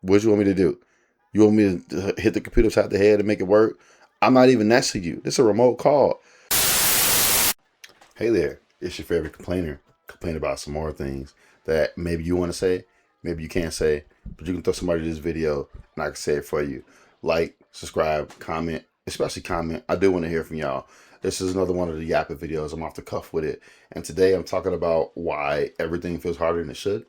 What do you want me to do? You want me to hit the computer upside the head and make it work? I'm not even next to you. This is a remote call. Hey there, it's your favorite complainer. Complain about some more things that maybe you want to say, maybe you can't say, but you can throw somebody this video and I can say it for you. Like, subscribe, comment, especially comment. I do want to hear from y'all. This is another one of the yapping videos. I'm off the cuff with it. And today I'm talking about why everything feels harder than it should.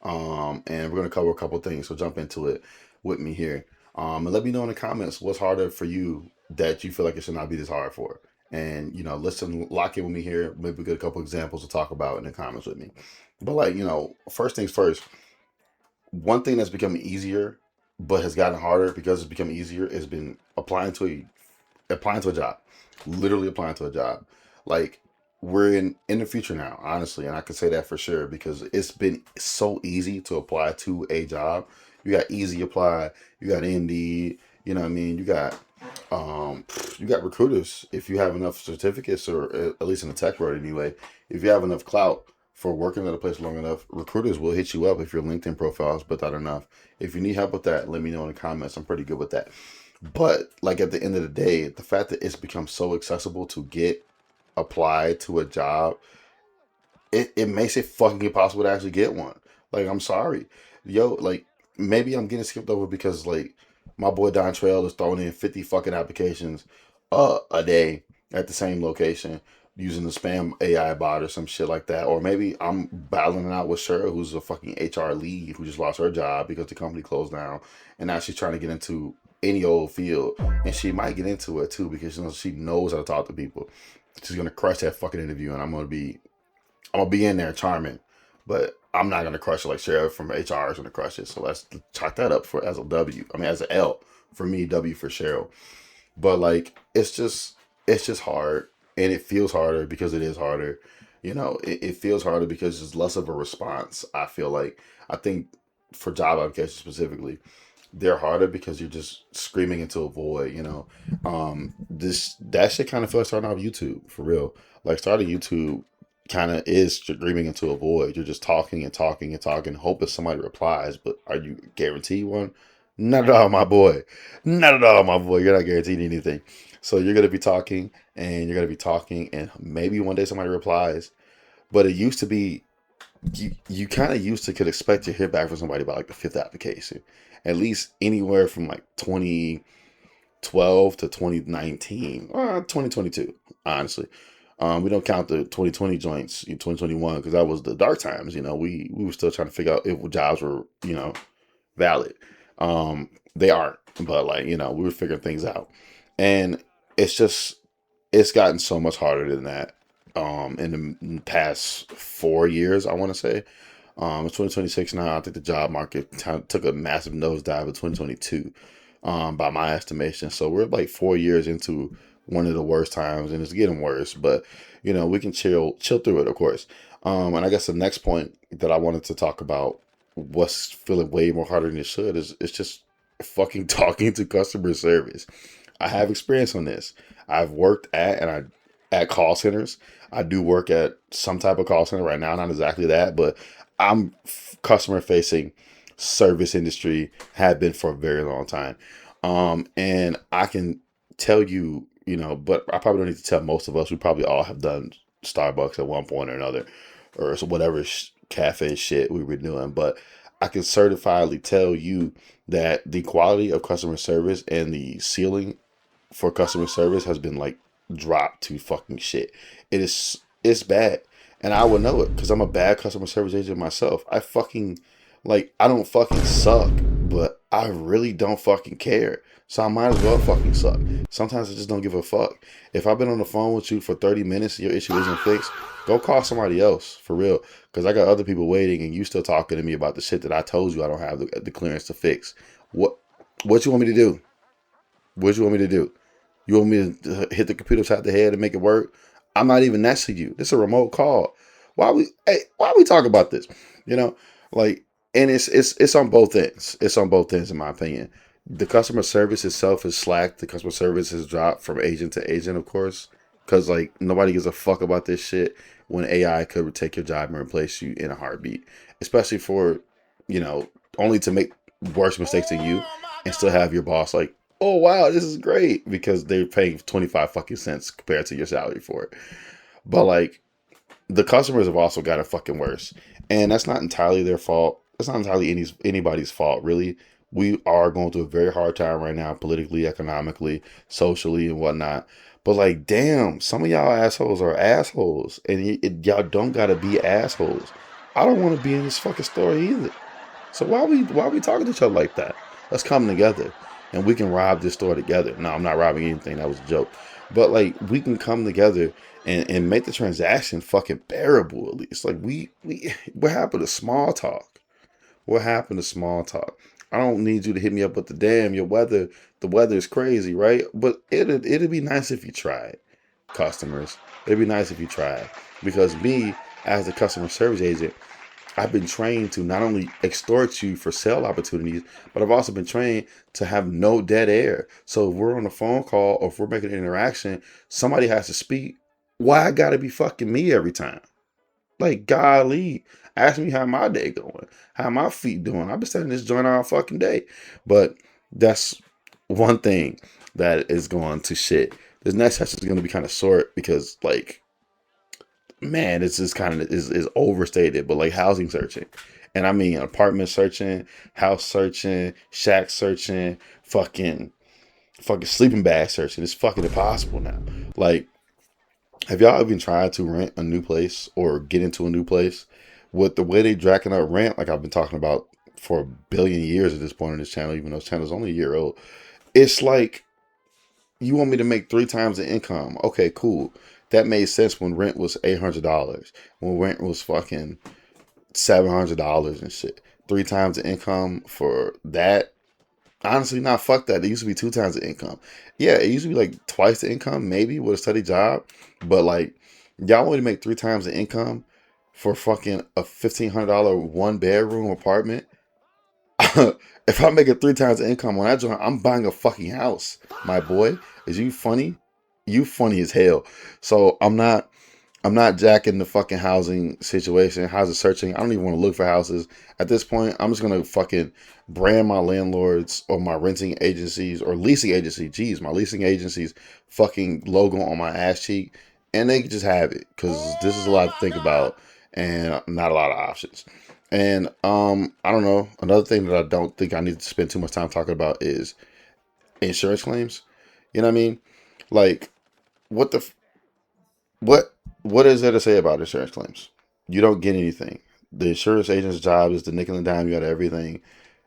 And we're going to cover a couple things, so jump into it with me here. And let me know in the comments what's harder for you that you feel like it should not be this hard for. And, listen, lock in with me here. Maybe we get a couple examples to talk about in the comments with me. But first things first, one thing that's becoming easier, but has gotten harder because it's becoming easier, has been applying to a job. Literally applying to a job. Like, we're in the future now, honestly, and I can say that for sure because it's been so easy to apply to a job. You got Easy Apply, you got Indeed, you know what I mean? You got recruiters if you have enough certificates, or at least in the tech world anyway. If you have enough clout for working at a place long enough, recruiters will hit you up if your LinkedIn profile is built out enough. If you need help with that, let me know in the comments. I'm pretty good with that. But like at the end of the day, the fact that it's become so accessible to get applied to a job, it makes it fucking impossible to actually get one. Like, I'm sorry. Yo, like, maybe I'm getting skipped over because, like, my boy Don Trail is throwing in 50 fucking applications a day at the same location using the spam AI bot or some shit like that. Or maybe I'm battling it out with Cheryl, who's a fucking HR lead who just lost her job because the company closed down. And now she's trying to get into any old field. And she might get into it too because she knows how to talk to people. She's gonna crush that fucking interview, and I'm gonna be in there charming, but I'm not gonna crush it like Sheriff from HR is gonna crush it. So let's chalk that up for as a W. I mean, as an L for me, W for Cheryl. But like, it's just hard, and it feels harder because it is harder. It feels harder because it's less of a response. I think for job applications specifically, they're harder because you're just screaming into a void. This that shit kind of feels starting off YouTube for real. Like, starting YouTube kind of is screaming into a void. You're just talking and talking and talking, hoping somebody replies. But are you guaranteed one? Not at all, my boy. Not at all, my boy. You're not guaranteed anything. So you're gonna be talking and you're gonna be talking, and maybe one day somebody replies. But it used to be you kind of used to could expect to hear back from somebody about like the fifth application, at least anywhere from like 2012 to 2019 or 2022, honestly. We don't count the 2020 joints in 2021 because that was the dark times. We were still trying to figure out if jobs were valid. They aren't, but like, we were figuring things out, and it's gotten so much harder than that. In the past 4 years, I want to say. It's 2026 now. I think the job market took a massive nosedive in 2022, by my estimation. So we're like 4 years into one of the worst times, and it's getting worse. But we can chill through it, of course. And I guess the next point that I wanted to talk about, what's feeling way more harder than it should, is it's just fucking talking to customer service. I have experience on this. I've worked at call centers. I do work at some type of call center right now, not exactly that, but I'm customer facing service industry, have been for a very long time. And I can tell you, but I probably don't need to tell most of us. We probably all have done Starbucks at one point or another, or whatever cafe shit we were doing. But I can certifiably tell you that the quality of customer service and the ceiling for customer service has been like dropped to fucking shit. It's bad. And I would know it because I'm a bad customer service agent myself. I don't fucking suck, but I really don't fucking care. So I might as well fucking suck. Sometimes I just don't give a fuck. If I've been on the phone with you for 30 minutes and your issue isn't fixed, go call somebody else, for real. Because I got other people waiting and you still talking to me about the shit that I told you I don't have the clearance to fix. What you want me to do? What you want me to do? You want me to hit the computer upside the head and make it work? I'm not even next to you. This is a remote call. Why we talk about this? You know, like, and it's on both ends. It's on both ends, in my opinion. The customer service itself is slacked. The customer service has dropped from agent to agent, of course, because like nobody gives a fuck about this shit when AI could take your job and replace you in a heartbeat. Especially for, only to make worse mistakes than you and still have your boss like, oh wow, this is great because they're paying 25 fucking cents compared to your salary for it. But like the customers have also got it fucking worse. And that's not entirely their fault. That's not entirely anybody's fault, really. We are going through a very hard time right now, politically, economically, socially, and whatnot. But like, damn, some of y'all assholes are assholes, and y'all don't gotta be assholes. I don't want to be in this fucking story either. So why are we talking to each other like that? Let's come together and we can rob this store together. No, I'm not robbing anything. That was a joke. But like we can come together and make the transaction fucking bearable at least. Like we what happened to small talk? What happened to small talk? I don't need you to hit me up with the damn your weather. The weather is crazy, right? But it'd be nice if you tried, customers. It'd be nice if you tried. Because me, as a customer service agent, I've been trained to not only extort you for sale opportunities, but I've also been trained to have no dead air. So if we're on a phone call or if we're making an interaction, somebody has to speak. Why I gotta be fucking me every time? Like, golly, ask me how my day going, how my feet doing. I've been standing this joint all fucking day. But that's one thing that is going to shit. This next session is going to be kind of short because, like, man, it's just kind of is overstated, but like housing searching. And I mean apartment searching, house searching, shack searching, fucking sleeping bag searching. It's fucking impossible now. Like, have y'all even tried to rent a new place or get into a new place? With the way they jacking up rent, like I've been talking about for a billion years at this point on this channel, even though this channel is only a year old. It's like, you want me to make 3 times the income. Okay, cool. That made sense when rent was $800. When rent was fucking $700 and shit. 3 times the income for that. Honestly, not fuck that. It used to be 2 times the income. Yeah, it used to be like twice the income, maybe with a steady job. But like, y'all want to make 3 times the income for fucking a $1,500 1 bedroom apartment? If I make it 3 times the income on that joint, I'm buying a fucking house, my boy. Is you funny? You funny as hell. So I'm not jacking the fucking housing situation, housing searching. I don't even want to look for houses. At this point, I'm just gonna fucking brand my landlords or my renting agencies or leasing agency. Geez, my leasing agency's fucking logo on my ass cheek, and they can just have it because this is a lot to think about and not a lot of options. And I don't know. Another thing that I don't think I need to spend too much time talking about is insurance claims. You know what I mean? Like, what the what what is there to say about insurance claims? You don't get anything. The insurance agent's job is to nickel and dime you out of everything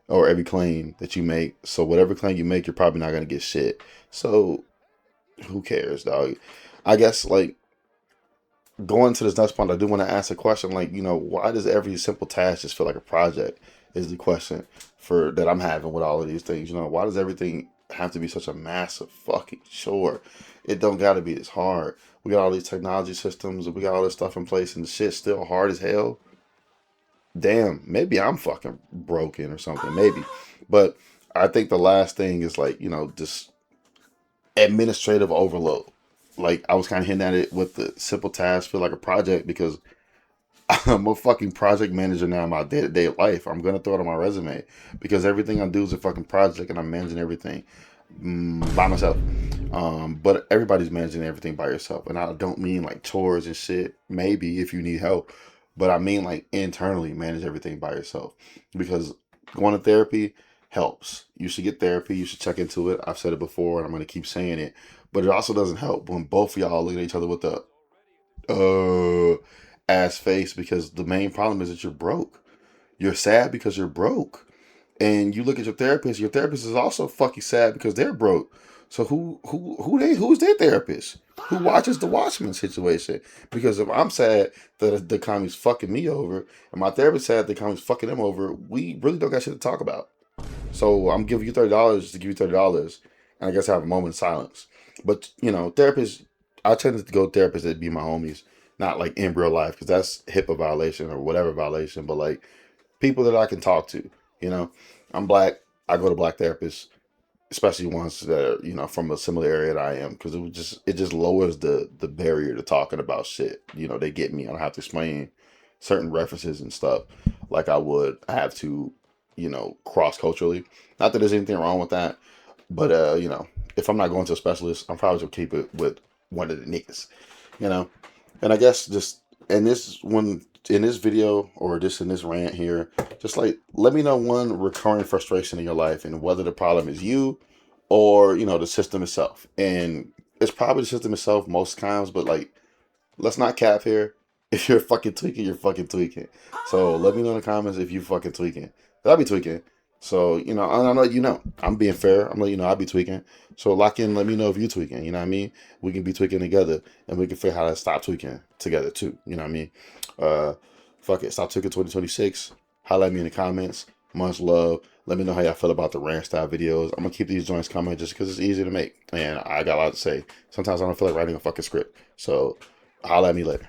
or every claim that you make. So whatever claim you make, you're probably not gonna get shit. So who cares, dog? I guess like going to this next point, I do want to ask a question. Like, why does every simple task just feel like a project? Is the question for that I'm having with all of these things. Why does everything have to be such a massive fucking chore? It don't got to be this hard. We got all these technology systems, and we got all this stuff in place, and the shit's still hard as hell. Damn, maybe I'm fucking broken or something. Maybe, but I think the last thing is like just administrative overload. Like I was kind of hinting at it with the simple tasks feel like a project because I'm a fucking project manager now in my day to day life. I'm gonna throw it on my resume because everything I do is a fucking project and I'm managing everything by myself. But everybody's managing everything by yourself, and I don't mean like chores and shit. Maybe if you need help, but I mean like internally manage everything by yourself because going to therapy helps. You should get therapy. You should check into it. I've said it before, and I'm gonna keep saying it. But it also doesn't help when both of y'all look at each other with the ass face because the main problem is that you're broke. You're sad because you're broke. And you look at your therapist is also fucking sad because they're broke. So who's their therapist? Who watches the Watchmen situation? Because if I'm sad that the economy's fucking me over and my therapist sad the economy's fucking them over, we really don't got shit to talk about. So I'm giving you $30 to give you $30, and I guess I have a moment of silence. But therapists, I tend to go to therapists that be my homies, not like in real life, because that's HIPAA violation or whatever violation. But like people that I can talk to, I'm black. I go to black therapists, especially ones that are from a similar area that I am, because it just lowers the barrier to talking about shit. They get me. I don't have to explain certain references and stuff like I would have to cross culturally. Not that there's anything wrong with that, but if I'm not going to a specialist, I'm probably gonna keep it with one of the niggas, you know. And I guess just in this video or just in this rant here, just like let me know one recurring frustration in your life and whether the problem is you or the system itself. And it's probably the system itself most times, but like let's not cap here. If you're fucking tweaking, you're fucking tweaking. So let me know in the comments if you fucking tweaking. I'll be tweaking. So, I'm letting you know. I'm being fair. I'm letting you know I'll be tweaking. So lock in, let me know if you tweaking. You know what I mean? We can be tweaking together and we can figure out how to stop tweaking together too. You know what I mean? Fuck it. Stop tweaking 2026. Holla at me in the comments. Much love. Let me know how y'all feel about the rant style videos. I'm gonna keep these joints coming just because it's easy to make. And I got a lot to say. Sometimes I don't feel like writing a fucking script. So holla at me later.